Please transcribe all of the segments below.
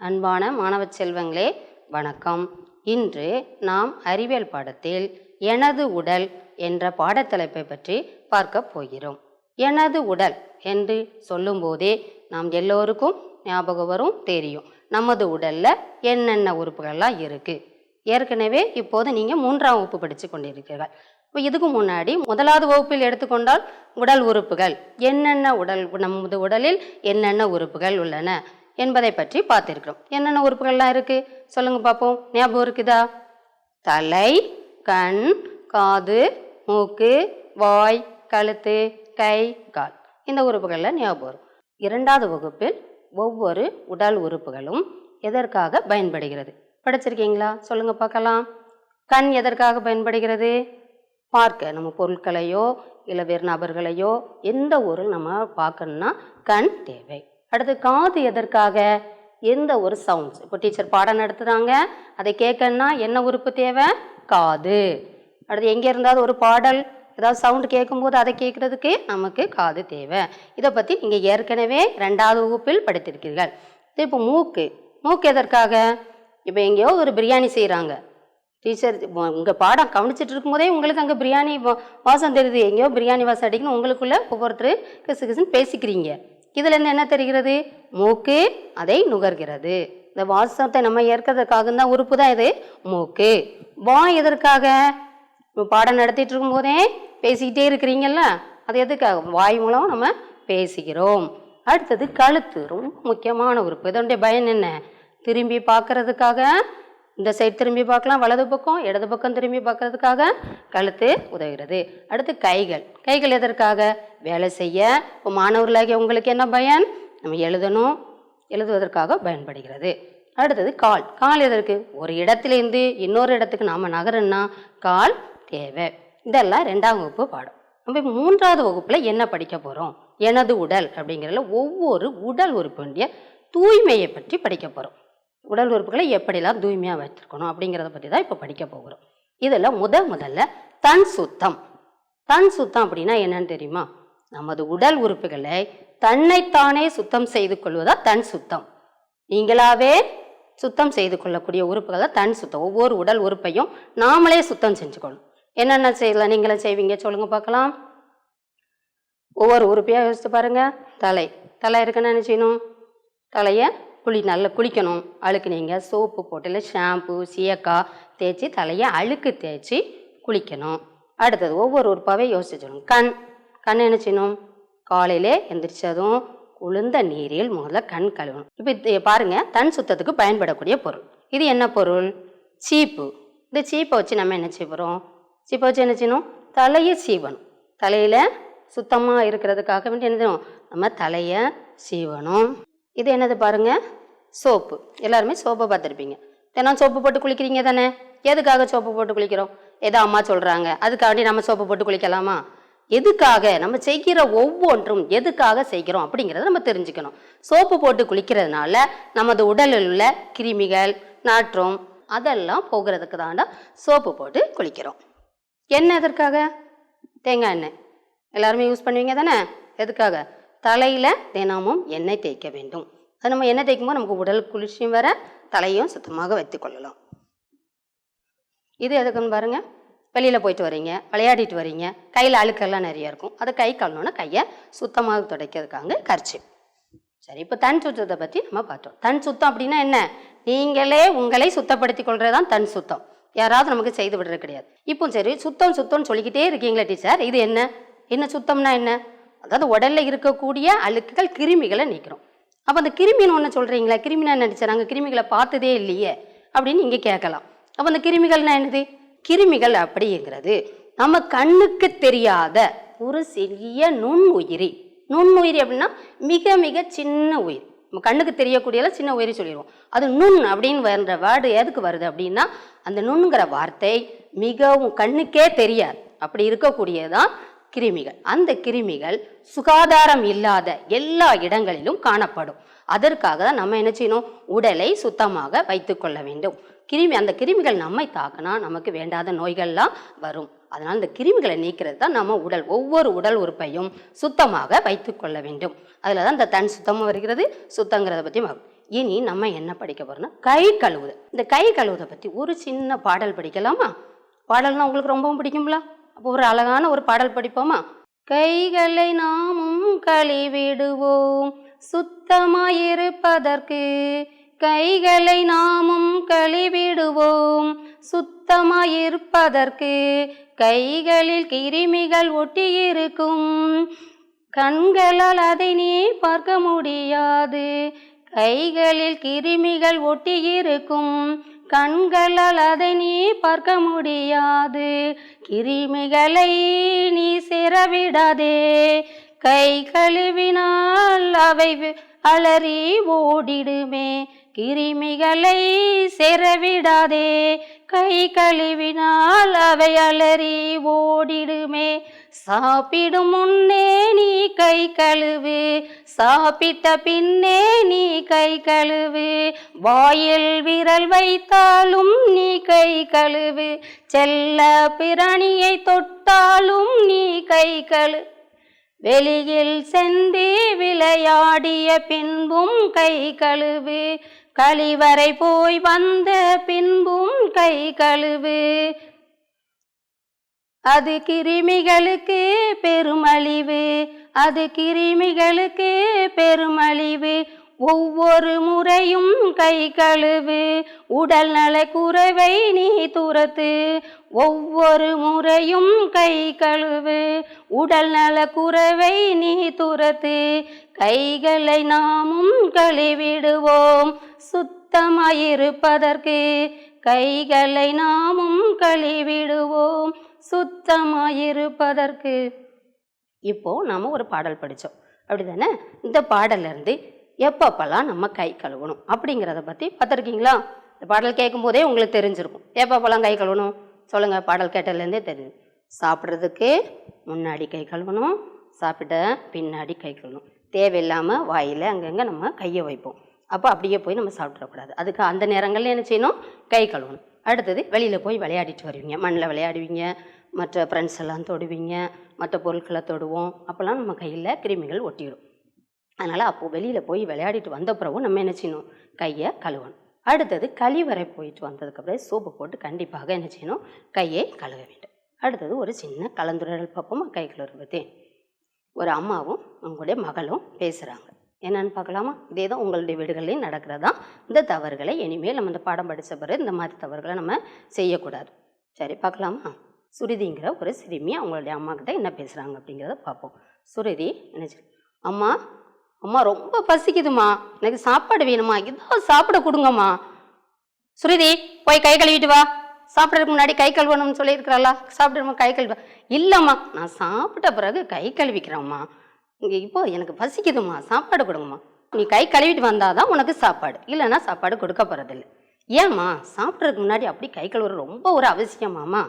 அன்பான மாணவ செல்வங்களே வணக்கம். இன்று நாம் அறிவியல் பாடத்தில் எனது உடல் என்ற பாடத்தலைப்பை பற்றி பார்க்க போகிறோம். எனது உடல் என்று சொல்லும் போதே நாம் எல்லோருக்கும் ஞாபகம் வரும், தெரியும் நமது உடல்ல என்னென்ன உறுப்புகள்லாம் இருக்கு. ஏற்கனவே இப்போது நீங்க 3ஆம் வகுப்பு படித்து கொண்டிருக்கிறீர்கள். இதுக்கு முன்னாடி 1வது வகுப்பில் எடுத்துக்கொண்டால் உடல் உறுப்புகள் என்னென்ன நமது உடலில் என்னென்ன உறுப்புகள் உள்ளன என்பதை பற்றி பார்த்திருக்கிறோம். என்னென்ன உறுப்புகள்லாம் இருக்கு சொல்லுங்க பார்ப்போம். ஞாபகம் இருக்குதா? தலை, கண், காது, மூக்கு, வாய், கழுத்து, கை, கால், இந்த உறுப்புகள்ல ஞாபகம் வரும். 2வது வகுப்பில் ஒவ்வொரு உடல் உறுப்புகளும் எதற்காக பயன்படுகிறது படிச்சிருக்கீங்களா? சொல்லுங்க பார்க்கலாம். கண் எதற்காக பயன்படுகிறது? பார்க்க, நம்ம பொருட்களையோ இல்லை வேறு நபர்களையோ எந்த ஒரு நம்ம பார்க்கணும்னா கண் தேவை. அடுத்து காது எதற்காக? எந்த ஒரு சவுண்ட்ஸ், இப்போ டீச்சர் பாடம் நடத்துகிறாங்க அதை கேட்கணும்னா என்ன உறுப்பு தேவை? காது. அடுத்து எங்கே இருந்தாலும் ஒரு பாடல் ஏதாவது சவுண்டு கேட்கும்போது அதை கேட்குறதுக்கு நமக்கு காது தேவை. இதை பற்றி நீங்கள் ஏற்கனவே 2வது வகுப்பில் படித்திருக்கிறீர்கள். இப்போ மூக்கு, மூக்கு எதற்காக? இப்போ எங்கேயோ ஒரு பிரியாணி செய்கிறாங்க, டீச்சர் உங்கள் பாடம் கவனிச்சிட்டு இருக்கும்போதே உங்களுக்கு அங்கே பிரியாணி வாசம் தெரியுது, எங்கேயோ பிரியாணி வாசம் அடிக்கணும், உங்களுக்குள்ள ஒவ்வொருத்தர் கிசு கிசுன்னு பேசிக்கிறீங்க. இதுலேருந்து என்ன தெரிகிறது? மூக்கு அதை நுகர்கிறது. இந்த வாசத்தை நம்ம ஏற்கிறதுக்காக தான் உறுப்பு தான் இது மூக்கு. வாய் எதற்காக? இப்போ பாடம் நடத்திட்டு இருக்கும் போதே பேசிக்கிட்டே இருக்கிறீங்கல்ல, அது எதுக்காக? வாய் மூலம் நம்ம பேசிக்கிறோம். அடுத்தது கழுத்து, ரொம்ப முக்கியமான உறுப்பு. இதனுடைய பயன் என்ன? திரும்பி பார்க்கறதுக்காக, இந்த சைடு திரும்பி பார்க்கலாம், வலது பக்கம் இடது பக்கம் திரும்பி பார்க்கறதுக்காக கழுத்து உதவுகிறது. அடுத்து கைகள், கைகள் எதற்காக? வேலை செய்ய. இப்போ மாணவர்களாகிய உங்களுக்கு என்ன பயன்? நம்ம எழுதணும், எழுதுவதற்காக பயன்படுகிறது. அடுத்தது கால், கால் எதற்கு? ஒரு இடத்துலேருந்து இன்னொரு இடத்துக்கு நாம் நகரன்னா கால் தேவை. இதெல்லாம் 2ஆம் வகுப்பு பாடம். நம்ம 3வது வகுப்பில் என்ன படிக்க போகிறோம்? எனது உடல் அப்படிங்கிறதுல ஒவ்வொரு உடல் உறுப்புடைய தூய்மையை பற்றி படிக்க போகிறோம். உடல் உறுப்புகளை எப்படிலாம் தூய்மையாக வச்சிருக்கணும் அப்படிங்கிறத பற்றி தான் இப்போ படிக்க போகிறோம். இதில் முதல்ல தன் சுத்தம். தன் சுத்தம் அப்படின்னா என்னன்னு தெரியுமா? நமது உடல் உறுப்புகளை தன்னைத்தானே சுத்தம் செய்து கொள்வதா தன் சுத்தம். நீங்களாவே சுத்தம் செய்து கொள்ளக்கூடிய உறுப்புகள் தான் தன் சுத்தம். ஒவ்வொரு உடல் உறுப்பையும் நாமளே சுத்தம் செஞ்சுக்கணும். என்னென்ன செய்யலாம்? நீங்களே செய்வீங்க, சொல்லுங்க பார்க்கலாம். ஒவ்வொரு உறுப்பையாக யோசித்து பாருங்க. தலை, தலை இருக்குன்னு என்ன செய்யணும்? தலையை நல்லா குளிக்கணும். அழுக்கு நீங்கள் சோப்பு போட்டு இல்லை ஷாம்பு சீயக்காய் தேய்ச்சி தலையை அழுக்கு தேய்ச்சி குளிக்கணும். அடுத்தது ஒவ்வொரு உறுப்பாகவே யோசிச்சிடணும். கண், கண் என்ன செய்யணும்? காலையிலே எந்திரிச்சதும் குளிர்ந்த நீரில் முதல்ல கண் கழுவணும். இப்போ பாருங்க, தன் சுத்தத்துக்கு பயன்படக்கூடிய பொருள் இது என்ன பொருள்? சீப்பு. இந்த சீப்பை வச்சு நம்ம என்ன செய்ய போகிறோம்? சீப்பை வச்சு என்ன செய்யணும்? தலையை சீவணும். தலையில் சுத்தமாக இருக்கிறதுக்காக வேண்டி என்ன செய்யணும்? நம்ம தலையை சீவணும். இது என்னது பாருங்க, சோப்பு. எல்லாருமே சோப்பை பார்த்துருப்பீங்க. தினம் சோப்பு போட்டு குளிக்கிறீங்க தானே? எதுக்காக சோப்பு போட்டு குளிக்கிறோம்? ஏதோ அம்மா சொல்கிறாங்க அதுக்காண்டி நம்ம சோப்பு போட்டு குளிக்கலாமா? எதுக்காக? நம்ம செய்கிற ஒவ்வொன்றும் எதுக்காக செய்கிறோம் அப்படிங்கிறத நம்ம தெரிஞ்சுக்கணும். சோப்பு போட்டு குளிக்கிறதுனால நமது உடலில் உள்ள கிருமிகள் நாற்றம் அதெல்லாம் போகிறதுக்கு தாண்டா சோப்பு போட்டு குளிக்கிறோம். எண்ணெய் எதற்காக? தேங்காய் எண்ணெய் எல்லாருமே யூஸ் பண்ணுவீங்க தானே? எதுக்காக? தலையில் தினமும் எண்ணெய் தேய்க்க வேண்டும். அது நம்ம எண்ணெய் தேய்க்கும்போது நமக்கு உடல் குளிர்ச்சியும் வர தலையும் சுத்தமாக வைத்து கொள்ளலாம். இது எதுக்குன்னு பாருங்க, வெளியில் போயிட்டு வரீங்க, விளையாடிட்டு வரீங்க, கையில் அழுக்கெல்லாம் நிறைய இருக்கும், அதை கை கழுவுனா கையை சுத்தமாக துடைக்கிறதுக்காக கர்ச்சீப். சரி, இப்போ தன் சுத்தத்தை பற்றி நம்ம பார்த்தோம். தன் சுத்தம் அப்படின்னா என்ன? நீங்களே உங்களை சுத்தப்படுத்தி கொள்வது தான் தன் சுத்தம். யாராவது நமக்கு செய்து விடுறது கிடையாது. இப்போ சரி, சுத்தம் சுத்தம்னு சொல்லிக்கிட்டே இருக்கீங்களா டீச்சர், இது என்ன? என்ன சுத்தம்னா என்ன? அதாவது உடல்ல இருக்கக்கூடிய அழுக்குகள் கிருமிகளை நீக்கிறோம். அப்போ அந்த கிருமின்னு ஒன்று சொல்கிறீங்களா? கிருமினா என்ன டீச்சர்? நாங்கள் கிருமிகளை பார்த்ததே இல்லையே அப்படின்னு நீங்கள் கேட்கலாம். அப்போ அந்த கிருமிகள்னா என்னது? கிருமிகள் அப்படிங்கிறது நம்ம கண்ணுக்கு தெரியாத ஒரு சிறிய நுண்ணுயிரி. நுண்ணுயிரி அப்படின்னா மிக மிக சின்ன உயிர். நம்ம கண்ணுக்கு தெரியக்கூடியல சின்ன உயிரி சொல்லிடுவோம். அது நுண் அப்படின்னு வர்ற வேர்டு எதுக்கு வருது அப்படின்னா, அந்த நுண்ணுங்கிற வார்த்தை மிகவும் கண்ணுக்கே தெரியாது. அப்படி இருக்கக்கூடியதான் கிருமிகள். அந்த கிருமிகள் சுகாதாரம் இல்லாத எல்லா இடங்களிலும் காணப்படும். அதற்காக தான் நம்ம என்ன செய்யணும்? உடலை சுத்தமாக வைத்து கொள்ள வேண்டும். அந்த கிருமிகள் நம்மை தாக்கினா நமக்கு வேண்டாத நோய்கள்லாம் வரும். அதனால் இந்த கிருமிகளை நீக்கிறது தான் நம்ம ஒவ்வொரு உடல் உறுப்பையும் சுத்தமாக வைத்து கொள்ள வேண்டும். அதில் தான் இந்த தன் சுத்தமும் வருகிறது. சுத்தங்கிறத பற்றி இனி நம்ம என்ன படிக்க போறோம்னா கை கழுவுதல். இந்த கை கழுவுதை பற்றி ஒரு சின்ன பாடல் படிக்கலாமா? பாடல்னா உங்களுக்கு ரொம்பவும் பிடிக்கும்ல? அப்போ ஒரு அழகான ஒரு பாடல் படிப்போமா? கைகளை நாமும் கழுவிடுவோம் சுத்தமாயிருப்பதற்கு, கைகளை நாமும் கழுவிடுவோம் சுத்தமாயிருப்பதற்கு, கைகளில் கிருமிகள் ஒட்டியிருக்கும் கண்களால் அதை நீ பார்க்க முடியாது, கைகளில் கிருமிகள் ஒட்டியிருக்கும் கண்களால் அதை நீ பார்க்க முடியாது, கிருமிகளை நீ சேரவிடாதே, கை கழுவினால் அவை அலறி ஓடிடுமே, கிருமிகளை சேரவிடாதே, கை கழுவினால் அவை அலறி ஓடிடுமே, சாப்பிடும் முன்னே நீ கை கழுவு, சாப்பிட்ட பின்னே நீ கை கழுவு, வாயில் விரல் வைத்தாலும் நீ கை கழுவு, செல்ல பிராணியை தொட்டாலும் நீ கை கழு, வெளியில் சென்று விளையாடிய பின்பும் கை கழுவு, கழிவறை போய் வந்த பின்பும் கை கழுவு, அது கிருமிகளுக்கு பெருமழிவு, அது கிருமிகளுக்கு பெருமழிவு, ஒவ்வொரு முறையும் கை கழுவு, உடல் நலக்குறைவை நீ துரத்து, ஒவ்வொரு முறையும் கை கழுவு, உடல் நலக்குறைவை நீ துரத்து, கைகளை நாமும் கழுவிடுவோம் சுத்தமாயிருப்பதற்கு, கைகளை நாமும் கழுவிடுவோம் சுத்தமாயிருப்பதற்கு. இப்போ நாம ஒரு பாடல் படித்தோம் அப்படிதானே? இந்த பாடல்ல இருந்து எப்பப்பெல்லாம் நம்ம கை கழுவணும் அப்படிங்கிறத பற்றி பார்த்துருக்கீங்களா? இந்த பாடல் கேட்கும் போதே உங்களுக்கு தெரிஞ்சிருக்கும் எப்பப்பெல்லாம் கை கழுவணும். சொல்லுங்க, பாடல் கேட்டதுலேருந்தே தெரியும். சாப்பிட்றதுக்கு முன்னாடி கை கழுவணும், சாப்பிட்ட பின்னாடி கை கழுவணும். தேவையில்லாமல் வாயில் அங்கங்கே நம்ம கையை வைப்போம். அப்போ அப்படியே போய் நம்ம சாப்பிட்றக்கூடாது. அதுக்கு அந்த நேரங்களில் என்ன செய்யணும்? கை கழுவணும். அடுத்தது வெளியில் போய் விளையாடிட்டு வருவீங்க, மண்ணில் விளையாடுவீங்க, மற்ற ஃப்ரெண்ட்ஸ் எல்லாம் தொடுவீங்க, மற்ற பொருட்களை தொடுவோம். அப்போல்லாம் நம்ம கையில் கிருமிகள் ஒட்டிடும். அதனால் அப்போது வெளியில் போய் விளையாடிட்டு வந்த பிறகும் நம்ம என்ன செய்யணும்? கையை கழுவணும். அடுத்தது கழிவறை போயிட்டு வந்ததுக்கப்புறம் சோப்பு போட்டு கண்டிப்பாக என்ன செய்யணும்? கையை கழுவ வேண்டும். அடுத்தது ஒரு சின்ன கலந்துரையாடல் பார்ப்போமா? கை கழுவுற பற்றி. ஒரு அம்மாவும் அவங்களுடைய மகளும் பேசுகிறாங்க. என்னன்னு பார்க்கலாமா? இதே தான் உங்களுடைய வீடுகள்லையும் நடக்கிறதா. இந்த தவறுகளை இனிமேல் நம்ம இந்த பாடம் படித்த பிறகு இந்த மாதிரி தவறுகளை நம்ம செய்யக்கூடாது. சரி, பார்க்கலாமா? சுருதிங்கிற ஒரு சிறுமி அவங்களுடைய அம்மா கிட்ட என்ன பேசுகிறாங்க அப்படிங்கிறத பார்ப்போம். சுருதி என்ன செய்ய, அம்மா அம்மா ரொம்ப பசிக்குதுமா, எனக்கு சாப்பாடு வேணுமா, ஏதாவது சாப்பிட கொடுங்கம்மா. சுருதி, போய் கை கழுவிட்டு வா, சாப்பிட்றதுக்கு முன்னாடி கை கழுவணும்னு சொல்லியிருக்கிறாளா? சாப்பிட்றமா கை கழுவா. இல்லைம்மா, நான் சாப்பிட்ட பிறகு கை கழுவிக்கிறேம்மா, இங்கே இப்போ எனக்கு பசிக்குதுமா, சாப்பாடு கொடுங்கம்மா. நீ கை கழுவிட்டு வந்தாதான் உனக்கு சாப்பாடு, இல்லைன்னா சாப்பாடு கொடுக்க போகிறதில்ல. ஏம்மா, சாப்பிட்றதுக்கு முன்னாடி அப்படி கை கழுவுற ரொம்ப ஒரு அவசியமாம்மா?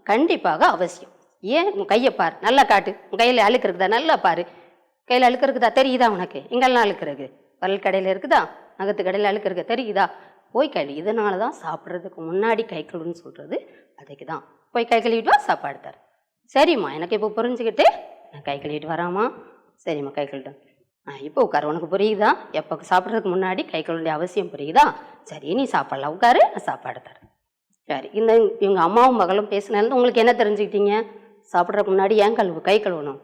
கண்டிப்பாக அவசியம். ஏன்? உன் கையை பாரு, நல்லா காட்டு, உன் கையில் அழுக்கு இருக்குதா, நல்லா பாரு. கையில் அழுக்கு இருக்குதா, தெரியுதா உனக்கு? எங்கெல்லாம் அழுக்கு இருக்கு? வரல் கடையில் இருக்குதா, நகத்து கடையில் அழுக்கு இருக்கு, தெரியுதா? போய் கழுவி. இதனால தான் சாப்பிட்றதுக்கு முன்னாடி கை கழுவுன்னு சொல்கிறது அதுக்கு தான். போய் கை கழுவிட்டு வா, சாப்பாடு தர. சரிம்மா, எனக்கு இப்போ புரிஞ்சுக்கிட்டு நான் கை கழுவிட்டு வராமா? சரிம்மா, கை கழுவிட்டேன். இப்போ உட்காரு, உனக்கு புரியுதா? எப்போ சாப்பிட்றதுக்கு முன்னாடி கை கழுவுடைய அவசியம் புரியுதா? சரி, நீ சாப்பிடலாம், உட்காரு, நான் சாப்பாடு தரேன். சரி, இந்த இவங்க அம்மாவும் மகளும் பேசினாலும் உங்களுக்கு என்ன தெரிஞ்சுக்கிட்டீங்க? சாப்பிட்றதுக்கு முன்னாடி ஏன் கை கழுவணும்?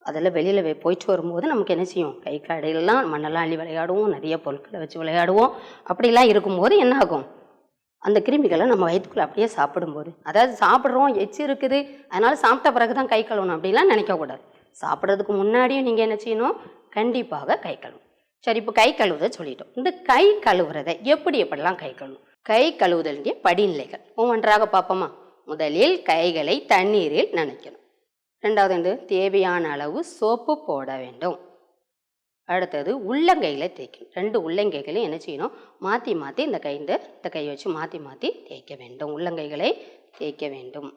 அதில் வெளியில் போயிட்டு வரும்போது நமக்கு என்ன செய்யும்? கை கடையிலலாம் மண்ணெல்லாம் அள்ளி விளையாடுவோம், நிறைய பொருட்களை வச்சு விளையாடுவோம். அப்படிலாம் இருக்கும்போது என்ன ஆகும்? அந்த கிருமிகளை நம்ம வயிற்றுக்குள்ளே அப்படியே சாப்பிடும்போது, அதாவது சாப்பிட்றோம், எச்சு இருக்குது, அதனால் சாப்பிட்ட பிறகு தான் கை கழுவணும் அப்படிலாம் நினைக்கக்கூடாது. சாப்பிட்றதுக்கு முன்னாடியும் நீங்கள் என்ன செய்யணும்? கண்டிப்பாக கை கழுவணும். சரி, இப்போ கை கழுவுதை சொல்லிட்டோம். இந்த கை கழுவுறதை எப்படிலாம் கை கழுவணும்? கை கழுவுதலுடைய படிநிலைகள் ஒவ்வொன்றாக பார்ப்போமா? முதலில் கைகளை தண்ணீரில் நனைக்கணும். ரெண்டாவது தேவையான அளவு சோப்பு போட வேண்டும். அடுத்தது உள்ளங்கைகளை தேய்க்கணும். 2 உள்ளங்கைகளையும் என்ன செய்யணும்? மாற்றி மாற்றி இந்த கையை வச்சு மாற்றி மாற்றி தேய்க்க வேண்டும். உள்ளங்கைகளை தேய்க்க வேண்டும்.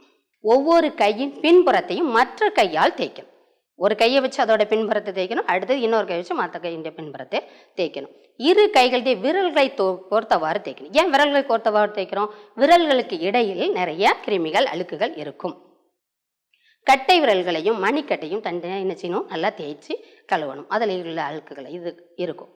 ஒவ்வொரு கையின் பின்புறத்தையும் மற்ற கையால் தேய்க்கணும். ஒரு கையை வச்சு அதோட பின்புறத்தை தேய்க்கணும், அடுத்தது இன்னொரு கை வச்சு மற்ற கையின் பின்புறத்தை தேய்க்கணும். இரு கைகளுடைய விரல்களை கோர்த்தவாறு தேய்க்கணும். ஏன் விரல்களை கோர்த்தவாறு தேய்க்கிறோம்? விரல்களுக்கு இடையில் நிறைய கிருமிகள், அழுக்குகள் இருக்கும். கட்டை விரல்களையும் மணிக்கட்டையும் தனியாக என்ன செய்யணும்? நல்லா தேய்ச்சி கழுவணும். அதில் உள்ள அழுக்குகளை இது இருக்கும்.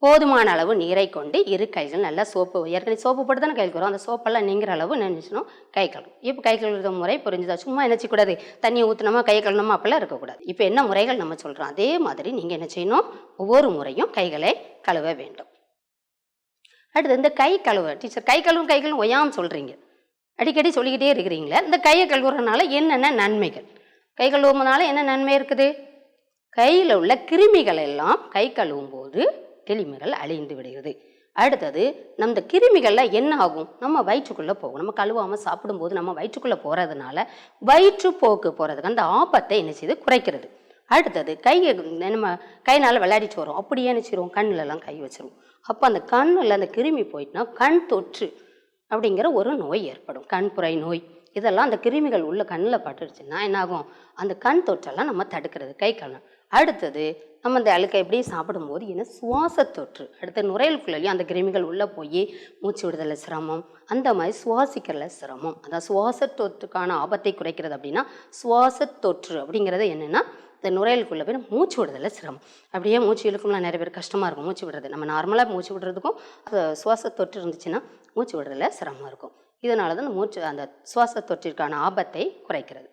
போதுமான அளவு நீரை கொண்டு இரு கைகள் நல்லா சோப்பு, ஏற்கனவே சோப்பு போட்டு தானே கை கழுவுறோம், அந்த சோப்பெல்லாம் நீங்கிற அளவு நினைச்சணும் கை கழுவும். இப்போ கை கழுவுற முறை புரிஞ்சுதா? சும்மா நினச்சிக்கூடாது தண்ணியை ஊற்றினோமா கையை கழுவணுமா அப்படிலாம் இருக்கக்கூடாது. இப்போ என்ன முறைகள் நம்ம சொல்கிறோம் அதே மாதிரி நீங்கள் என்ன செய்யணும், ஒவ்வொரு முறையும் கைகளை கழுவ வேண்டும். அடுத்து இந்த கை கழுவ டீச்சர் கை கழுவும் ஒய்யாமல் சொல்கிறீங்க, அடிக்கடி சொல்லிக்கிட்டே இருக்கிறீங்களே. இந்த கையை கழுவுறதுனால என்னென்ன நன்மைகள், கை கழுவுறதுனால என்ன நன்மை இருக்குது? கையில் உள்ள கிருமிகள் எல்லாம் கை கழுவும் போது கிருமிகள் அழிந்து விடுகிறது. அடுத்தது நம்ம கிருமிகள்லாம் என்ன ஆகும், நம்ம வயிற்றுக்குள்ளே போகும். நம்ம கழுவாமல் சாப்பிடும்போது நம்ம வயிற்றுக்குள்ளே போகிறதுனால வயிற்றுப்போக்கு போகிறதுக்கு அந்த ஆபத்தை என்ன செய்து குறைக்கிறது. அடுத்தது கையை நம்ம கைனால் விளையாடிட்டு வரோம், அப்படியே என்ன செய்வோம், கண்ணிலெல்லாம் கை வச்சிருவோம். அப்போ அந்த கண்ணில் அந்த கிருமி போயிட்டுனா கண் தொற்று அப்படிங்கிற ஒரு நோய் ஏற்படும், கண்புரை நோய். இதெல்லாம் அந்த கிருமிகள் உள்ள கண்ணில் பட்டுருச்சுன்னா என்னாகும், அந்த கண் தொற்றெல்லாம் நம்ம தடுக்கிறது கை கண். அடுத்தது நம்ம அந்த அழுக்கை எப்படி சாப்பிடும்போது என்ன சுவாச தொற்று, அடுத்த நுரையீரலுக்குள்ளேயும் அந்த கிருமிகள் உள்ளே போய் மூச்சு விடுதலை சிரமம், அந்த மாதிரி சுவாசிக்கிறதுல சிரமம். அதான் சுவாச தொற்றுக்கான ஆபத்தை குறைக்கிறது. அப்படின்னா சுவாச தொற்று அப்படிங்கிறது என்னென்னா இந்த நுரையீரலுக்குள்ளே போய் மூச்சு விடுதலை சிரமம். அப்படியே மூச்சு இழுக்கும்லாம் நிறைய பேர் கஷ்டமாக இருக்கும் மூச்சு விடுறது. நம்ம நார்மலாக மூச்சு விடுறதுக்கும் சுவாச தொற்று இருந்துச்சுன்னா மூச்சு விடுறதுல சிரமம் இருக்கும். இதனால தான் அந்த சுவாச தொற்றிற்கான ஆபத்தை குறைக்கிறது.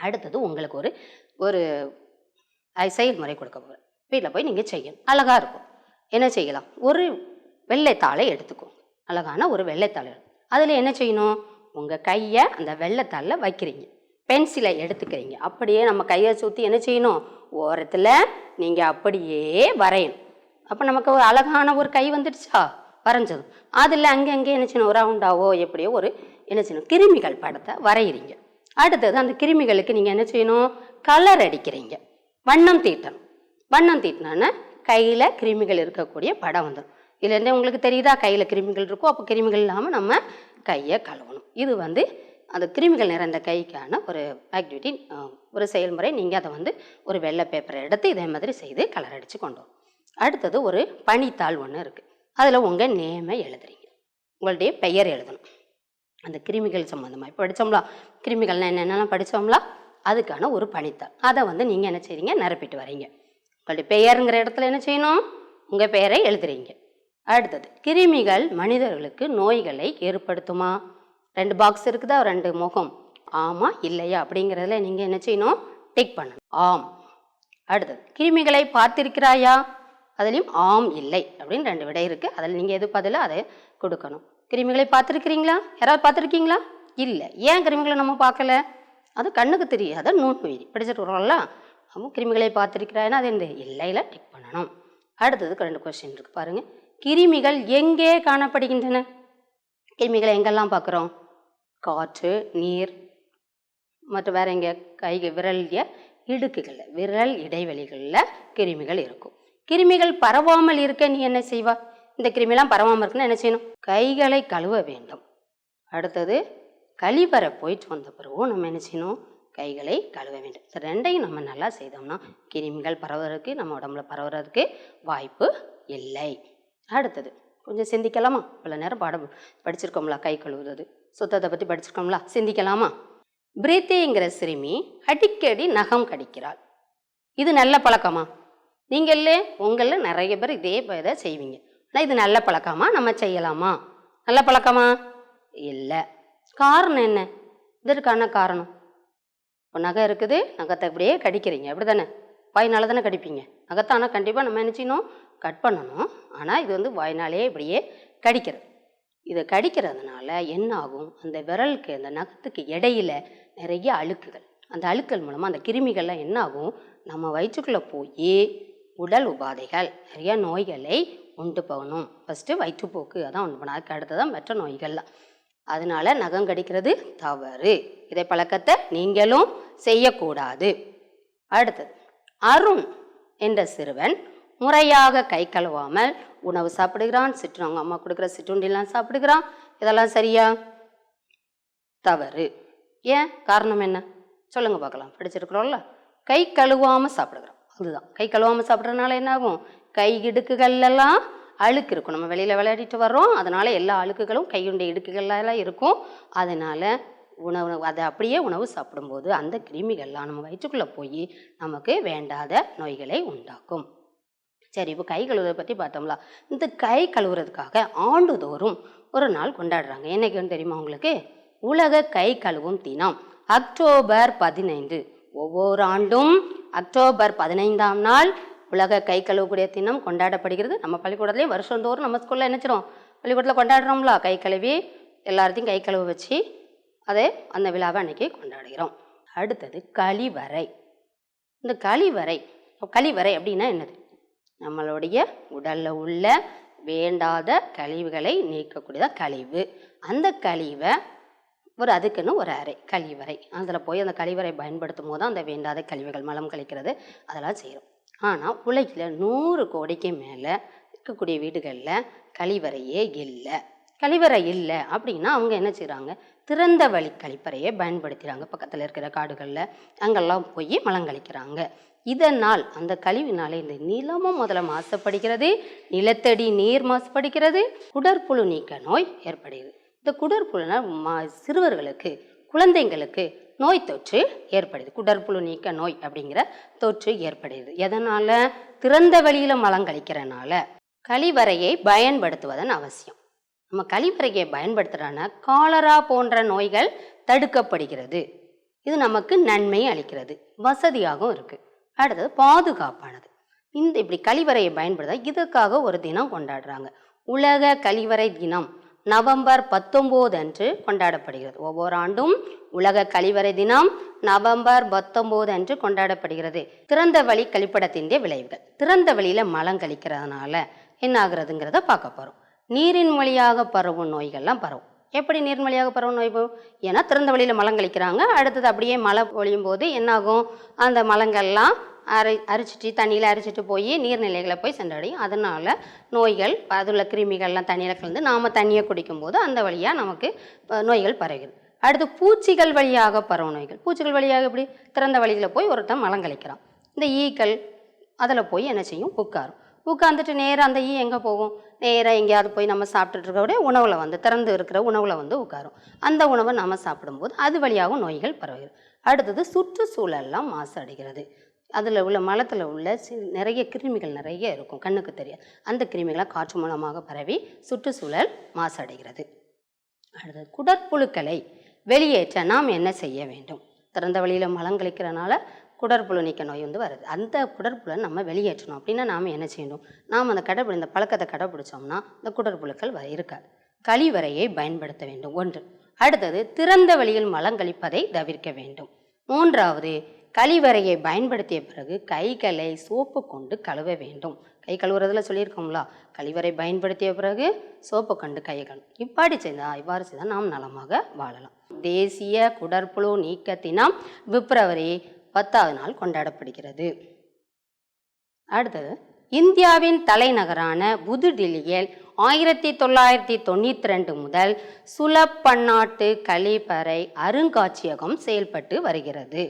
அடுத்தது உங்களுக்கு ஒரு செயல்முறை கொடுக்க போகிறேன், வீட்டில் போய் நீங்கள் செய்யணும், அழகாக இருக்கும். என்ன செய்யலாம், ஒரு வெள்ளைத்தாளை எடுத்துக்கோங்க, அழகான ஒரு வெள்ளைத்தாளை. அதில் என்ன செய்யணும், உங்கள் கையை அந்த வெள்ளைத்தாளில் வைக்கிறீங்க, பென்சிலை எடுத்துக்கிறீங்க, அப்படியே நம்ம கையை சுற்றி என்ன செய்யணும், ஓரத்தில் நீங்கள் அப்படியே வரையணும். அப்போ நமக்கு ஒரு அழகான ஒரு கை வந்துடுச்சா, வரைஞ்சதும் அதில் அங்கே என்ன செய்யணும், ஒரு ரவுண்டாவோ எப்படியோ ஒரு என்ன செய்யணும், கிருமிகள் படத்தை வரைகிறீங்க. அடுத்தது அந்த கிருமிகளுக்கு நீங்கள் என்ன செய்யணும், கலர் அடிக்கிறீங்க, வண்ணம் தீட்டணும். வண்ணம் தீட்டினோன்னா கையில் கிருமிகள் இருக்கக்கூடிய படம் வந்துடும். இதுலேருந்தே உங்களுக்கு தெரியுதா, கையில் கிருமிகள் இருக்கும். அப்போ கிருமிகள் இல்லாமல் நம்ம கையை கழுவணும். இது அந்த கிருமிகள் நிறைந்த கைக்கான ஒரு ஆக்டிவிட்டி, ஒரு செயல்முறை. நீங்கள் அதை ஒரு வெள்ளை பேப்பரை எடுத்து இதே மாதிரி செய்து கலர் அடித்து கொண்டு வரும். அடுத்தது ஒரு பனித்தாள் ஒன்று இருக்குது, அதில் உங்கள் நேமை எழுதுறீங்க, உங்களுடைய பெயர் எழுதணும். அந்த கிருமிகள் சம்மந்தமாக இப்போ படித்தோம்லா, கிருமிகள்னால் என்னென்னலாம் படித்தோம்லா, அதுக்கான ஒரு பனித்தாள். அதை நீங்கள் என்ன செய்றீங்க, நிரப்பிட்டு வரீங்க. உங்களுடைய பெயருங்கிற இடத்துல என்ன செய்யணும், உங்கள் பெயரை எழுதுறீங்க. அடுத்தது கிருமிகள் மனிதர்களுக்கு நோய்களை ஏற்படுத்துமா, 2 பாக்ஸ் இருக்குதா, 2 முகம், ஆமாம் இல்லையா அப்படிங்கிறதுல நீங்கள் என்ன செய்யணும், டிக் பண்ணணும், ஆம். அடுத்தது கிருமிகளை பார்த்திருக்கிறாயா, அதுலேயும் ஆம் இல்லை அப்படின்னு 2 விடை இருக்குது. அதில் நீங்கள் எது பதிலாக அதை கொடுக்கணும். கிருமிகளை பார்த்துருக்கிறீங்களா, யாராவது பார்த்துருக்கீங்களா, இல்லை. ஏன் கிருமிகளை நம்ம பார்க்கல, அது கண்ணுக்கு தெரியாத நுண்ணுயிரி, படிச்சுட்டு வரோம்ல. அப்போ கிருமிகளை பார்த்துருக்கிறாய்னா அது என்ன, இல்லையில் டிக் பண்ணணும். அடுத்ததுக்கு 2 கொஸ்டின் இருக்குது பாருங்கள். கிருமிகள் எங்கே காணப்படுகின்றன, கிருமிகளை எங்கெல்லாம் பார்க்குறோம், காற்று, நீர், மற்றும் வேற எங்கே, விரல் இடுக்குகளில், விரல் இடைவெளிகளில் கிருமிகள் இருக்கும். கிருமிகள் பரவாமல் இருக்க நீ என்ன செய்வா, இந்த கிருமிலாம் பரவாமல் இருக்குன்னு என்ன செய்யணும், கைகளை கழுவ வேண்டும். அடுத்தது கழிவறை போயிட்டு வந்த பிறகு நம்ம என்ன செய்யணும், கைகளை கழுவ வேண்டும். இந்த 2ஐயும் நம்ம நல்லா செய்தோம்னா கிருமிகள் பரவுறதுக்கு, நம்ம உடம்புல பரவுறதுக்கு வாய்ப்பு இல்லை. அடுத்தது கொஞ்சம் சிந்திக்கலாமா, பல நேரம் பாடம் படிச்சிருக்கோம்ல, கை கழுவுறது சுத்தத்தை பற்றி படிச்சிருக்கோம்ல, சிந்திக்கலாமா. பிரீத்திங்கிற சிறுமி அடிக்கடி நகம் கடிக்கிறாள், இது நல்ல பழக்கமா, நீங்களே உங்களில் நிறைய பேர் இதே இதை செய்வீங்க. ஆனால் இது நல்ல பழக்கமா, நம்ம செய்யலாமா, நல்ல பழக்கமா இல்லை. காரணம் என்ன, இதற்கான காரணம், இப்போ நகை இருக்குது, நகத்தை அப்படியே கடிக்கிறீங்க, அப்படி தானே, வாய்னால தானே கடிப்பீங்க நகத்தை. ஆனால் கண்டிப்பாக நம்ம என்ன செய்யணும், கட் பண்ணணும். ஆனால் இது வாய்னாலே இப்படியே கடிக்கிறது. இதை கடிக்கிறதுனால என்ன ஆகும், அந்த விரலுக்கு அந்த நகத்துக்கு இடையில நிறைய அழுக்குகள், அந்த அழுக்கள் மூலமாக அந்த கிருமிகள்லாம் என்ன ஆகும், நம்ம வயிற்றுக்குள்ளே போய் உடல் உபாதைகள், நிறைய நோய்களை உண்டு போகணும். ஃபஸ்ட்டு வயிற்றுப்போக்கு அதான் உண்டு பண்ணணும், அதுக்கு அடுத்ததான் மற்ற நோய்கள்லாம். அதனால நகம் கடிக்கிறது தவறு, இதை பழக்கத்தை நீங்களும் செய்யக்கூடாது. அடுத்தது அருண் என்ற சிறுவன் முறையாக கை கழுவாமல் உணவு சாப்பிடுகிறான், அவங்க அம்மா கொடுக்குற சிற்றுண்டிலாம் சாப்பிடுகிறான், இதெல்லாம் சரியா, தவறு. ஏன், காரணம் என்ன சொல்லுங்க பார்க்கலாம். படிச்சிருக்கிறோம்ல, கை கழுவாமல் சாப்பிடுகிறோம், அதுதான் கை கழுவாமல் சாப்பிட்றதுனால என்ன ஆகும், கை இடுக்குகள்லாம் அழுக்கு இருக்கும், நம்ம வெளியில் விளையாடிட்டு வர்றோம், அதனால் எல்லா அழுக்குகளும் கையுடைய இடுக்குகள்லாம் இருக்கும். அதனால் அதை அப்படியே உணவு சாப்பிடும்போது அந்த கிருமிகள்லாம் நம்ம வயிற்றுக்குள்ளே போய் நமக்கு வேண்டாத நோய்களை உண்டாக்கும். சரி, இப்போ கை கழுவுறதை பற்றி பார்த்தோம்ல. இந்த கை கழுவுறதுக்காக ஆண்டுதோறும் ஒரு நாள் கொண்டாடுறாங்க. என்னைக்குன்னு தெரியுமா உங்களுக்கு? உலக கை கழுவும் தினம் அக்டோபர் 15. ஒவ்வொரு ஆண்டும் அக்டோபர் 15ஆம் நாள் உலக கை கழுவக்கூடிய தினம் கொண்டாடப்படுகிறது. நம்ம பள்ளிக்கூடத்துலேயும் வருஷந்தோறும் நம்ம ஸ்கூலில் நினைச்சிரும் பள்ளிக்கூடத்தில் கொண்டாடுறோம்ல, கை கழுவி எல்லாத்தையும் கை கழுவ வச்சு அந்த விழாவை அன்னைக்கு கொண்டாடுகிறோம். அடுத்தது கழிவறை. இந்த கழிவறை அப்படின்னா என்னது? நம்மளுடைய உடலில் உள்ள வேண்டாத கழிவுகளை நீக்கக்கூடியதான் கழிவு. அந்த கழிவை அதுக்குன்னு ஒரு அறை, கழிவறை. அதில் போய் அந்த கழிவறை பயன்படுத்தும் போது அந்த வேண்டாத கழிவுகள், மலம் கழிக்கிறது, அதெல்லாம் செய்கிறோம். ஆனால் உலகில் 100 கோடிக்கு மேலே இருக்கக்கூடிய வீடுகளில் கழிவறையே இல்லை. கழிவறை இல்லை அப்படின்னா அவங்க என்ன செய்கிறாங்க? திறந்த வழி கழிப்பறையை பயன்படுத்துகிறாங்க. பக்கத்தில் இருக்கிற காடுகளில் அங்கெல்லாம் போய் மலம் கழிக்கிறாங்க. இதனால் அந்த கழிவினால இந்த நிலமும் முதல்ல மாசுபடுகிறது, நிலத்தடி நீர் மாசுபடுகிறது, குடற்புழு நீக்க நோய் ஏற்படுகிறது. இந்த குடற்புழுனால் சிறுவர்களுக்கு, குழந்தைங்களுக்கு நோய் தொற்று ஏற்படுது. குடற்புழு நீக்க நோய் அப்படிங்கிற தொற்று ஏற்படுது. எதனால்? திறந்த வழியில் மலம் கழிக்கிறனால. கழிவறையை பயன்படுத்துவதன் அவசியம். நம்ம கழிவறையை பயன்படுத்துகிறோன்னா காலரா போன்ற நோய்கள் தடுக்கப்படுகிறது. இது நமக்கு நன்மை அளிக்கிறது, வசதியாகவும் இருக்குது. அடுத்தது பாதுகாப்பானது. இப்படி கழிவறையை பயன்படுத்த இதுக்காக ஒரு தினம் கொண்டாடுறாங்க. உலக கழிவறை தினம் நவம்பர் 19 அன்று கொண்டாடப்படுகிறது. ஒவ்வொரு ஆண்டும் உலக கழிவறை தினம் நவம்பர் 19 அன்று கொண்டாடப்படுகிறது. திறந்த வழி கழிப்பிடத்தின் விளைவுகள். திறந்த வழியில் மலம் கழிக்கிறதுனால என்ன ஆகுறதுங்கிறத பார்க்க போகிறோம். நீரின் வழியாக பரவும் நோய்கள்லாம் பரவும். எப்படி நீரின் வழியாக பரவும் நோய் பரவும்? ஏன்னா திறந்த வழியில் மலம் கழிக்கிறாங்க. அடுத்தது அப்படியே மழை பொழியும் போது என்னாகும்? அந்த மலங்கள்லாம் அரிச்சிட்டு தண்ணியில் அரிச்சிட்டு போய் நீர்நிலைகளை போய் சென்றடையும். அதனால் நோய்கள், அதுள்ள கிருமிகள்லாம் தண்ணியில் கலந்து நாம் தண்ணியை குடிக்கும்போது அந்த வழியாக நமக்கு நோய்கள் பரவுகிறது. அடுத்து பூச்சிகள் வழியாக பரவும் நோய்கள். பூச்சிகள் வழியாக எப்படி? திறந்த வழியில் போய் ஒருத்தன் மலம் கழிக்கிறான். இந்த ஈக்கள் அதில் போய் என்ன செய்யும்? உட்காந்துட்டு நேராக அந்த ஈ எங்கே போகும்? நேராக எங்கேயாவது போய் நம்ம சாப்பிட்டுட்டு இருக்கக்கூடிய உணவில் திறந்து இருக்கிற உணவில் உட்காரும். அந்த உணவை நம்ம சாப்பிடும்போது அது வழியாகவும் நோய்கள் பரவுகிறது. அடுத்தது சுற்றுச்சூழல்லாம் மாசு அடைகிறது. அதில் உள்ள மலத்தில் உள்ள நிறைய கிருமிகள் நிறைய இருக்கும், கண்ணுக்கு தெரியாது. அந்த கிருமிகளை காற்று மூலமாக பரவி சுற்றுச்சூழல் மாசு அடைகிறது. அடுத்தது குடற்புழுக்களை வெளியேற்ற நாம் என்ன செய்ய வேண்டும்? திறந்த வழியில் மலம் கழிக்கிறனால குடற்புழு நீக்க நோய் வருது. அந்த குடற்புழை நம்ம வெளியேற்றணும் அப்படின்னா நாம் என்ன செய்யணும்? நாம் இந்த பழக்கத்தை கடைப்பிடிச்சோம்னா இந்த குடற்புழுக்கள் இருக்காது. கழிவறையை பயன்படுத்த வேண்டும், ஒன்று. அடுத்தது திறந்த வழியில் மலம் கழிப்பதை தவிர்க்க வேண்டும். மூன்றாவது, கழிவறையை பயன்படுத்திய பிறகு கைகளை சோப்பு கொண்டு கழுவ வேண்டும். கை கழுவுறதுல சொல்லியிருக்கோம்ல, கழிவறை பயன்படுத்திய பிறகு சோப்பு கொண்டு கை கழுவும். இவ்வாறு செய்தால் நாம் நலமாக வாழலாம். தேசிய குடற்புழு நீக்க தினம் பிப்ரவரி 10ஆவது நாள் கொண்டாடப்படுகிறது. அடுத்தது, இந்தியாவின் தலைநகரான புதுடில்லியில் 1992 முதல் சுலப் பன்னாட்டு கழிப்பறை அருங்காட்சியகம் செயல்பட்டு வருகிறது.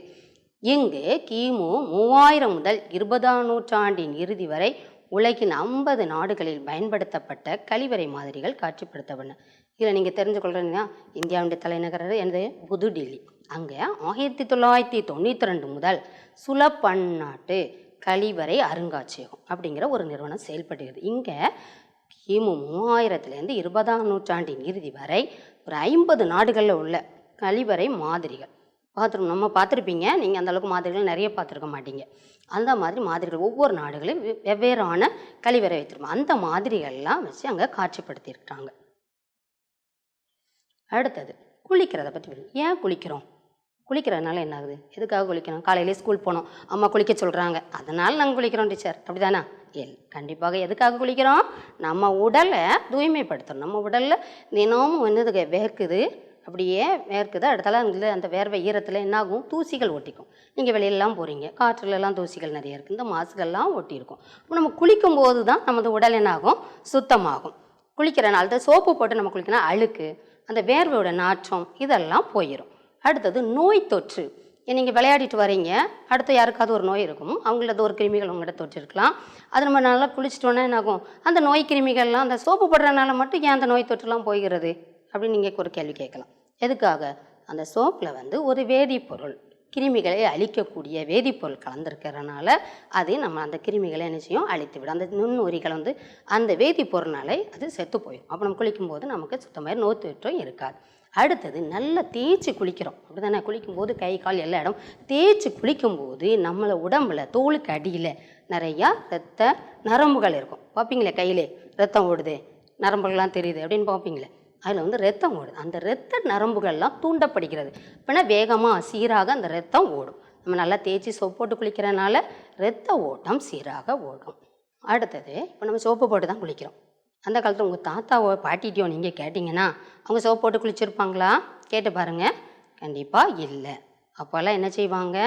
இங்கு கிமு 3000 முதல் 20ஆம் நூற்றாண்டின் இறுதி வரை உலகின் 50 நாடுகளில் பயன்படுத்தப்பட்ட கழிவறை மாதிரிகள் காட்சிப்படுத்தப்பட்டன. இதில் நீங்கள் தெரிஞ்சுக்கொள்றீங்கன்னா, இந்தியாவுடைய தலைநகர் எனது புதுடில்லி. அங்கே 1992 முதல் சுலப் பன்னாட்டு கழிவறை அருங்காட்சியகம் அப்படிங்கிற ஒரு நிறுவனம் செயல்படுகிறது. இங்கே கிமு 3000லேருந்து 20ஆம் நூற்றாண்டின் இறுதி வரை ஒரு 50 நாடுகளில் உள்ள கழிவறை மாதிரிகள் நம்ம பார்த்துருப்பீங்க. நீங்கள் அந்தளவுக்கு மாதிரிகள் நிறைய பார்த்துருக்க மாட்டீங்க. அந்த மாதிரி மாதிரிகள் ஒவ்வொரு நாடுகளையும் வெவ்வேறான கழிவறை வைத்திருப்போம். அந்த மாதிரிகள்லாம் வச்சு அங்கே காட்சிப்படுத்தியிருக்காங்க. அடுத்தது, குளிக்கிறத பற்றி. ஏன் குளிக்கிறதுனால என்ன ஆகுது? எதுக்காக குளிக்கணும்? காலையிலே ஸ்கூல் போனோம், அம்மா குளிக்க சொல்கிறாங்க, அதனால் நாங்கள் குளிக்கிறோம் டீச்சர், அப்படி தானே? கண்டிப்பாக எதுக்காக குளிக்கிறோம்? நம்ம உடலை தூய்மைப்படுத்தணும். நம்ம உடலில் தினமும் என்னது வேர்க்குது, அப்படியே வேர்க்குது. அடுத்தால அந்த வேர்வை ஈரத்தில் என்னாகும்? தூசிகள் ஒட்டிக்கும். நீங்கள் வெளியிலலாம் போகிறீங்க, காற்றுலலாம் தூசிகள் நிறைய இருக்குது, இந்த மாசுகள்லாம் ஒட்டியிருக்கும். இப்போ நம்ம குளிக்கும்போது தான் நமது உடல் என்னாகும்? சுத்தமாகும். குளிக்கிறனால தான் சோப்பு போட்டு நம்ம குளிக்கணும், அழுக்கு, அந்த வேர்வையோட நாற்றம் இதெல்லாம் போயிடும். அடுத்தது, நோய் தொற்று. நீங்கள் விளையாடிட்டு வரீங்க, அடுத்து யாருக்காவது ஒரு நோய் இருக்கும், அவங்களது ஒரு கிருமிகள் உங்கள்கிட்ட தொற்று இருக்கலாம். அது நம்ம நல்லா குளிச்சிட்டோன்னா என்னாகும்? அந்த நோய் கிருமிகள்லாம் அந்த சோப்பு போடுறதுனால மட்டும் ஏன் அந்த நோய் தொற்றுலாம் போகிறது அப்படின்னு நீங்கள் ஒரு கேள்வி கேட்கலாம். எதுக்காக? அந்த சோப்பில் ஒரு வேதிப்பொருள் கிருமிகளை அழிக்கக்கூடிய வேதிப்பொருள் கலந்துருக்கிறதுனால அது நம்ம அந்த கிருமிகளை என்ன செய்யும் அழித்து விடும். அந்த நுண்ணுயிரிகள் வந்து அந்த வேதிப்பொருள்னாலே அது செத்து போயிடும். அப்போ நம்ம குளிக்கும்போது நமக்கு சுத்தமாக நோய் தொற்றும் இருக்காது. அடுத்தது நல்லா தேய்ச்சி குளிக்கிறோம், அப்படி தானே? குளிக்கும்போது கை கால் எல்லா இடம் தேய்ச்சி குளிக்கும்போது நம்மளை உடம்புல தோலுக்கு அடியில் நிறையா இரத்த நரம்புகள் இருக்கும். பார்ப்பீங்களே, கையிலே ரத்தம் ஓடுது, நரம்புகள்லாம் தெரியுது அப்படின்னு பார்ப்பீங்களே, அதில் வந்து ரத்தம் ஓடுது. அந்த இரத்த நரம்புகள்லாம் தூண்டப்படுகிறது. அப்படின்னா வேகமாக சீராக அந்த ரத்தம் ஓடும். நம்ம நல்லா தேய்ச்சி சோப்பு போட்டு குளிக்கிறனால இரத்த ஓட்டம் சீராக ஓடும். அடுத்தது, இப்போ நம்ம சோப்பு போட்டு தான் குளிக்கிறோம். அந்த காலத்தில் உங்கள் தாத்தாவோ பாட்டிட்டியோ நீங்கள் கேட்டிங்கன்னா அவங்க சோப்பு போட்டு குளிச்சிருப்பாங்களா? கேட்டு பாருங்கள், கண்டிப்பாக இல்லை. அப்போல்லாம் என்ன செய்வாங்க,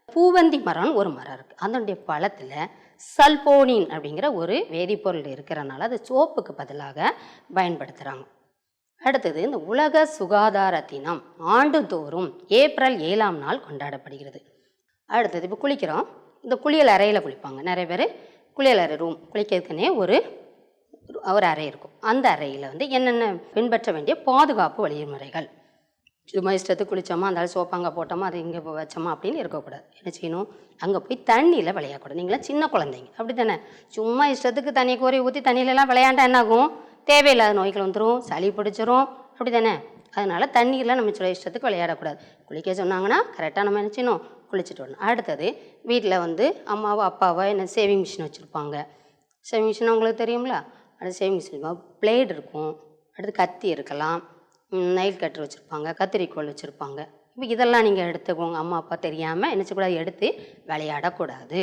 பூவந்தி மரம்னு ஒரு மரம் இருக்குது, அதனுடைய பழத்தில் சல்போனின் அப்படிங்கிற ஒரு வேதிப்பொருள் இருக்கிறனால அது சோப்புக்கு பதிலாக பயன்படுத்துகிறாங்க. அடுத்தது, இந்த உலக சுகாதார தினம் ஆண்டுதோறும் ஏப்ரல் 7ஆம் நாள் கொண்டாடப்படுகிறது. அடுத்தது, இப்போ குளிக்கிறோம், இந்த குளியல் அறையில் குளிப்பாங்க நிறைய பேர். குளியல் அறை ரூம், குளிக்கிறதுக்குன்னே ஒரு அறை இருக்கும். அந்த அறையில் வந்து என்னென்ன பின்பற்ற வேண்டிய பாதுகாப்பு வழிமுறைகள், சும்மா இஷ்டத்துக்கு குளித்தோமா, அந்த சோப்பாங்க போட்டோமா, அது இங்கே வச்சோமா அப்படின்னு இருக்கக்கூடாது. என்ன செய்யணும், அங்கே போய் தண்ணியில் விளையாடக்கூடாது. நீங்களாம் சின்ன குழந்தைங்க அப்படி தானே, சும்மா இஷ்டத்துக்கு தண்ணி கோரி ஊற்றி தண்ணியிலலாம் விளையாண்டா என்னாகும், தேவையில்லாத நோய்கள் வந்துடும், சளி பிடிச்சிரும், அப்படி தானே? அதனால் தண்ணீரில் நம்ம சொல்ல இஷ்டத்துக்கு விளையாடக்கூடாது. குளிக்க சொன்னாங்கன்னா கரெக்டாக நம்ம என்ன செய்யணும், குளிச்சுட்டு வரணும். அடுத்தது, வீட்டில் வந்து அம்மாவோ அப்பாவோ என்ன சேவிங் மிஷின் வச்சுருப்பாங்க. சேவிங் மிஷின் உங்களுக்கு தெரியுங்களா? அடுத்து சேவிங் மிஷின் பிளேடு இருக்கும், அடுத்து கத்தி இருக்கலாம், நெயில் கட்டர் வச்சுருப்பாங்க, கத்திரிக்கோள் வச்சுருப்பாங்க. இப்போ இதெல்லாம் நீங்கள் எடுத்துக்கோங்க. அம்மா அப்பா தெரியாமல் என்ன செய்யக்கூடாது, எடுத்து விளையாடக்கூடாது.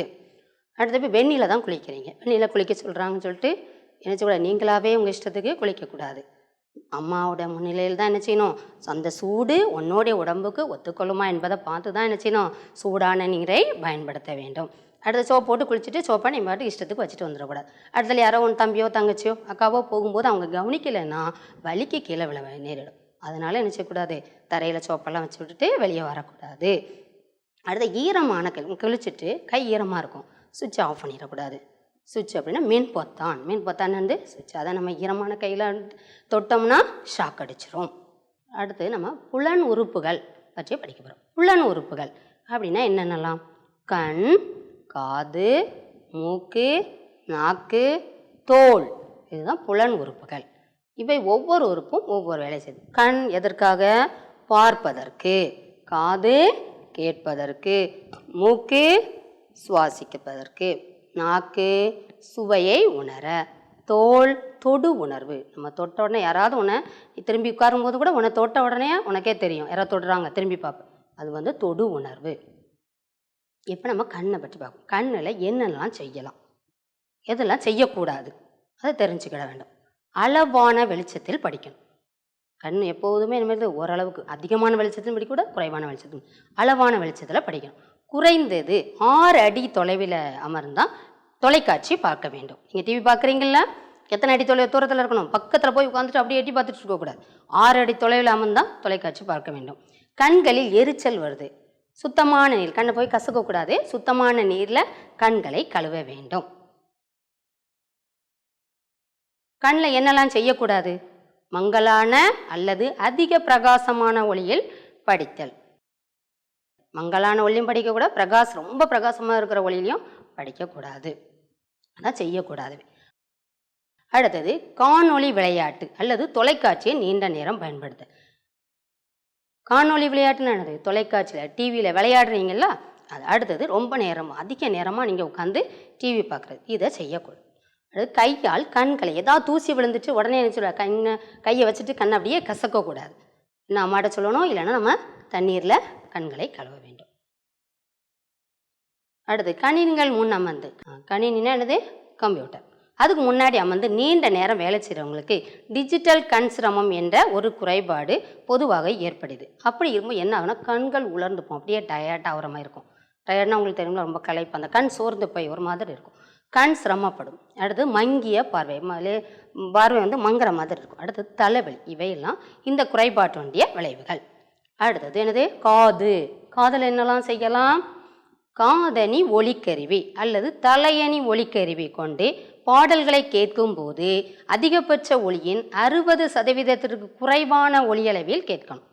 அடுத்து போய் வெந்நியில் தான் குளிக்கிறீங்க, வெந்நியில் குளிக்க சொல்கிறாங்கன்னு சொல்லிட்டு என்ன செய்யக்கூடாது, நீங்களாகவே உங்கள் இஷ்டத்துக்கு குளிக்கக்கூடாது. அம்மாவோட முன்னிலையில் தான் என்ன செய்யணும், அந்த சூடு உன்னோடைய உடம்புக்கு ஒத்துக்கொள்ளுமா என்பதை பார்த்து தான் என்ன செய்யணும், சூடான நீரை பயன்படுத்த வேண்டும். அடுத்த சோப்பு போட்டு குளிச்சுட்டு சோப்பை நீ பாட்டு இஷ்டத்துக்கு வச்சுட்டு வந்துடக்கூடாது. அடுத்தது யாரோ உன் தம்பியோ தங்கச்சியோ அக்காவோ போகும்போது அவங்க கவனிக்கலைன்னா வலிக்கு கீழே விழ நேரிடும். அதனால் என்ன செய்யக்கூடாது, தரையில் சோப்பெல்லாம் வச்சு விட்டுட்டு வெளியே வரக்கூடாது. அடுத்த ஈரமான குளிச்சுட்டு கை ஈரமாக இருக்கும், சுவிட்சை ஆஃப் பண்ணிடக்கூடாது. சுவிட்ச் அப்படின்னா மின் பொத்தான் வந்து சுவிட்ச், அதை நம்ம ஈரமான கையில் தொட்டோம்னா ஷாக் அடிச்சிரும். அடுத்து நம்ம புலன் உறுப்புகள் பற்றி படிக்க போகிறோம். புலன் உறுப்புகள் அப்படின்னா என்னென்னலாம், கண், காது, மூக்கு, நாக்கு, தோல், இதுதான் புலன் உறுப்புகள். இவை ஒவ்வொரு உறுப்பும் ஒவ்வொரு வேலை செய்யுது. கண் எதற்காக, பார்ப்பதற்கு, காது கேட்பதற்கு, மூக்கு சுவாசிப்பதற்கு, நாக்கு சுவையை உணர, தோல் தொடு உணர்வு, நம்ம தொட்ட உடனே யாராவது உன்னை திரும்பி உட்காரும்போது கூட உன்னை தொட்ட உடனே உனக்கே தெரியும் யாராவது தொடுறாங்க, திரும்பி பார்ப்பேன், அது வந்து தொடு உணர்வு. இப்போ நம்ம கண்ணை பற்றி பார்ப்போம். கண்ணில் என்னெல்லாம் செய்யலாம், எதெல்லாம் செய்யக்கூடாது அதை தெரிஞ்சுக்கிட வேண்டும். அளவான வெளிச்சத்தில் படிக்கணும். கண் எப்போதுமே என்ன ஓரளவுக்கு அதிகமான வெளிச்சத்திலும் படிக்கக்கூடாது, குறைவான வெளிச்சத்திலும், அளவான வெளிச்சத்தில் படிக்கணும். குறைந்தது 6 அடி தொலைவில் அமர்ந்தால் தொலைக்காட்சி பார்க்க வேண்டும். நீங்கள் டிவி பார்க்குறீங்களா, எத்தனை அடி தூரத்தில் இருக்கணும், பக்கத்தில் போய் உட்காந்துட்டு அப்படியே எட்டி பார்த்துட்டு இருக்கக்கூடாது. 6 அடி தொலைவில் அமர்ந்தால் தொலைக்காட்சி பார்க்க வேண்டும். கண்களில் எரிச்சல் வருது, சுத்தமான நீர், கண்ணை போய் கசக்கக்கூடாது, சுத்தமான நீரில் கண்களை கழுவ வேண்டும். கண்ணில் என்னெல்லாம் செய்யக்கூடாது, மங்கலான அல்லது அதிக பிரகாசமான ஒளியில் படித்தல். மங்கலான ஒளியும் படிக்கக்கூடாது, ரொம்ப பிரகாசமாக இருக்கிற ஒளியிலையும் படிக்கக்கூடாது, அதான் செய்யக்கூடாது. அடுத்தது, காணொளி விளையாட்டு அல்லது தொலைக்காட்சியை நீண்ட நேரம் பயன்படுத்த. காணொளி விளையாட்டுன்னு என்னது, தொலைக்காட்சியில் டிவியில் விளையாடுறீங்களா அது. அடுத்தது, ரொம்ப நேரமாக அதிக நேரமாக நீங்கள் உட்காந்து டிவி பார்க்குறது, இதை செய்யக்கூடாது. அடுத்து, கையால் கண்களை ஏதாவது தூசி விழுந்துட்டு உடனே என்ன சொல்லுவா, கையை வச்சுட்டு கண்ணை அப்படியே கசக்கக்கூடாது. இன்னும் அம்மாட்ட சொல்லணும், இல்லைன்னா நம்ம தண்ணீரில் கண்களை கழுவ வேண்டும். அடுத்து, கணினிகள் முன் அமர்ந்து, கணினின்னா என்னது, கம்ப்யூட்டர், அதுக்கு முன்னாடி அமர்ந்து நீண்ட நேரம் வேலை செய்கிறவங்களுக்கு டிஜிட்டல் கண் சிரமம் என்ற ஒரு குறைபாடு பொதுவாக ஏற்படுது. அப்படி இருக்கும்போது என்ன ஆகுனா, கண்கள் உலர்ந்துப்போம், அப்படியே டயர்ட் ஆகிற மாதிரி இருக்கும். டயர்ட்னா உங்களுக்கு தெரியுமா, ரொம்ப களைப்பு, அந்த கண் சோர்ந்து போய் ஒரு மாதிரி இருக்கும், கண் சிரமப்படும். அடுத்து, மங்கிய பார்வை வந்து மங்குற மாதிரி இருக்கும். அடுத்தது, தலைவலி, இவையெல்லாம் இந்த குறைபாட்டுடைய விளைவுகள். அடுத்தது என்னது, காது. காதில் என்னெல்லாம் செய்யலாம், காதணி ஒலிக்கருவி அல்லது தலையணி ஒலிக்கருவி கொண்டு பாடல்களை கேட்கும்போது அதிகபட்ச ஒலியின் 60% குறைவான ஒலியளவில் கேட்கணும்.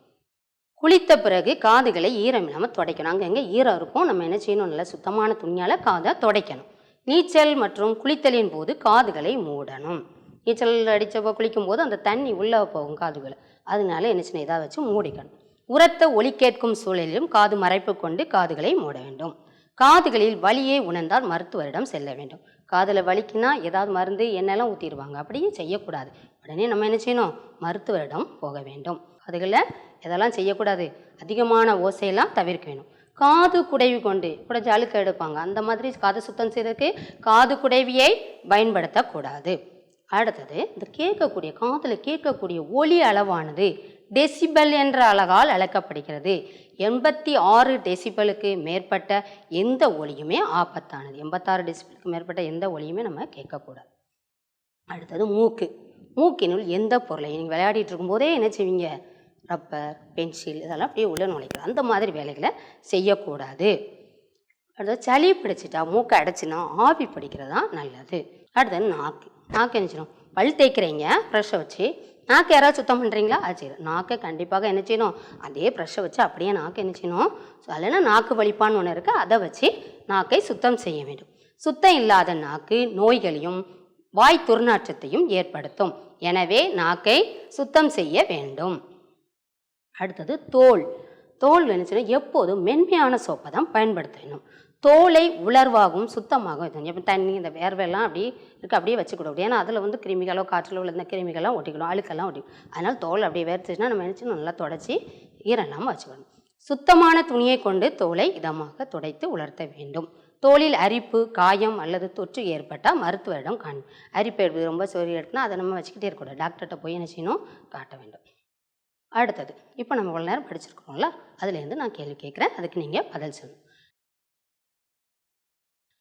குளித்த பிறகு காதுகளை ஈரம் இல்லாமல் துடைக்கணும். அங்கங்கே ஈரம் இருக்கும், நம்ம என்ன செய்யணும், நல்லா சுத்தமான துணியால் காதை துடைக்கணும். நீச்சல் மற்றும் குளித்தலின் போது காதுகளை மூடணும். நீச்சல் அடித்தப்போ குளிக்கும்போது அந்த தண்ணி உள்ளே போகும் காதுகளை, அதனால என்ன செய்யணும், இதாக வச்சு மூடிக்கணும். உரத்த ஒலி கேட்கும் சூழலிலும் காது மறைப்பு கொண்டு காதுகளை மூட வேண்டும். காதுகளில் வலியை உணர்ந்தால் மருத்துவரிடம் செல்ல வேண்டும். காதில் வலிக்குன்னா ஏதாவது மருந்து எண்ணெய்லாம் ஊற்றிடுவாங்க, அப்படியே செய்யக்கூடாது. உடனே நம்ம என்ன செய்யணும், மருத்துவரிடம் போக வேண்டும். காதுகளில் எதெல்லாம் செய்யக்கூடாது, அதிகமான ஓசையெல்லாம் தவிர்க்க வேணும். காது குடைவி கொண்டு குடைச்சி அழுக்க எடுப்பாங்க, அந்த மாதிரி காது சுத்தம் செய்வதற்கு காது குடைவியை பயன்படுத்தக்கூடாது. அடுத்தது, இந்த கேட்கக்கூடிய காதில் கேட்கக்கூடிய ஒலி அளவானது டெசிபல் என்ற அலகால் அளக்கப்படுகிறது. 86 டெசிபலுக்கு மேற்பட்ட எந்த ஒலியுமே ஆபத்தானது. 86 டெசிபலுக்கு மேற்பட்ட எந்த ஒலியுமே நம்ம கேட்கக்கூடாது. அடுத்தது மூக்கு. மூக்கினுள் எந்த பொருளையும் நீங்கள் விளையாடிட்டு இருக்கும்போதே என்ன செய்வீங்க, ரப்பர், பென்சில் இதெல்லாம் அப்படியே உள்ள நுழைக்கலாம், அந்த மாதிரி வேலைகளை செய்யக்கூடாது. அடுத்தது, சளி பிடிச்சிட்டா மூக்கை அடைச்சினா ஆவி பிடிக்கிறது தான் நல்லது. அடுத்தது நாக்கு. நாக்கு என்ன செய்யணும், பல் தேய்க்கிறீங்க ப்ரெஷ்ஷை வச்சு, நாக்கு யாராவது சுத்தம் பண்ணுறீங்களா, அது செய்யணும். நாக்கை கண்டிப்பாக என்ன செய்யணும், அதே ப்ரெஷ்ஷை வச்சு அப்படியே நாக்கு என்ன செய்யணும், இல்லைன்னா நாக்கு வலிப்பான்னு ஒன்று இருக்குது, அதை வச்சு நாக்கை சுத்தம் செய்ய வேண்டும். சுத்தம் இல்லாத நாக்கு நோய்களையும் வாய் துர்நாற்றத்தையும் ஏற்படுத்தும். எனவே நாக்கை சுத்தம் செய்ய வேண்டும். அடுத்தது தோல். தோல் நினைச்சுன்னா எப்போதும் மென்மையான சோப்பை தான் பயன்படுத்த வேணும். தோலை உலர்வாகவும் சுத்தமாகவும் இருக்கணும். இப்போ தண்ணி இந்த வேர்வெல்லாம் அப்படி இருக்குது, அப்படியே வச்சுக்கூடாது. ஏன்னா அதில் கிருமிகளோ காற்றில் உள்ள இந்த கிருமிகள்லாம் ஒட்டிக்கணும், அழுக்கெல்லாம் ஒட்டிக்கணும். அதனால் தோல் அப்படியே வேர்த்துச்சுன்னா நம்ம நினச்சி நல்லா தொடச்சி ஈரம்லாமல் வச்சுக்கணும். சுத்தமான துணியை கொண்டு தோலை இதமாக துடைத்து உலர்த்த வேண்டும். தோலில் அரிப்பு, காயம் அல்லது தொற்று ஏற்பட்டால் மருத்துவரிடம் காணும். அரிப்பு எடுப்பு ரொம்ப சோரி எடுத்துனா அதை நம்ம வச்சுக்கிட்டே இருக்கக்கூடாது, டாக்டர்கிட்ட போய் என்ன செய்யணும், காட்ட வேண்டும். அடுத்தது, இப்போ நம்ம இவ்வளோ நேரம் படிச்சிருக்கோம்ல, அதுலேருந்து நான் கேள்வி கேட்குறேன், அதுக்கு நீங்கள் பதில் சொல்லணும்.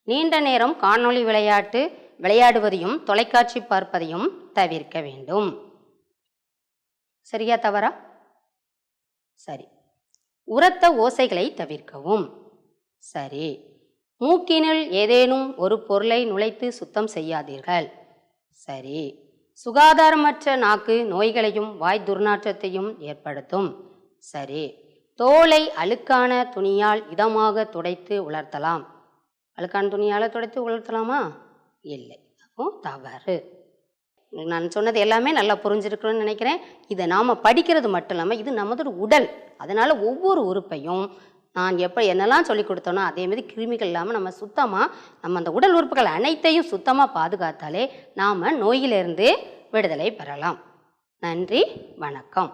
நீண்ட நேரம் காணொளி விளையாட்டு விளையாடுவதையும் தொலைக்காட்சி பார்ப்பதையும் தவிர்க்க வேண்டும். சரியா தவறா? சரி. உரத்த ஓசைகளை தவிர்க்கவும். சரி. மூக்கினுள் ஏதேனும் ஒரு பொருளை நுழைத்து சுத்தம் செய்யாதீர்கள். சரி. சுகாதாரமற்ற நாக்கு நோய்களையும் வாய் துர்நாற்றத்தையும் ஏற்படுத்தும். சரி. தோலை அழுக்கான துணியால் இதமாக துடைத்து உலர்த்தலாம். அழுக்கான துணியால் துடைத்து உலர்த்தலாமா? இல்லை, அப்போ தவறு. நான் சொன்னது எல்லாமே நல்லா புரிஞ்சிருக்கணும்னு நினைக்கிறேன். இதை நாம் படிக்கிறது மட்டும் இல்லாமல் இது நமது உடல், அதனால் ஒவ்வொரு உறுப்பையும் நான் என்னெல்லாம் சொல்லி கொடுத்தோனோ அதேமாதிரி கிருமிகள் இல்லாமல் நம்ம சுத்தமாக நம்ம அந்த உடல் உறுப்புகள் அனைத்தையும் சுத்தமாக பாதுகாத்தாலே நாம் நோயிலிருந்து விடுதலை பெறலாம். நன்றி, வணக்கம்.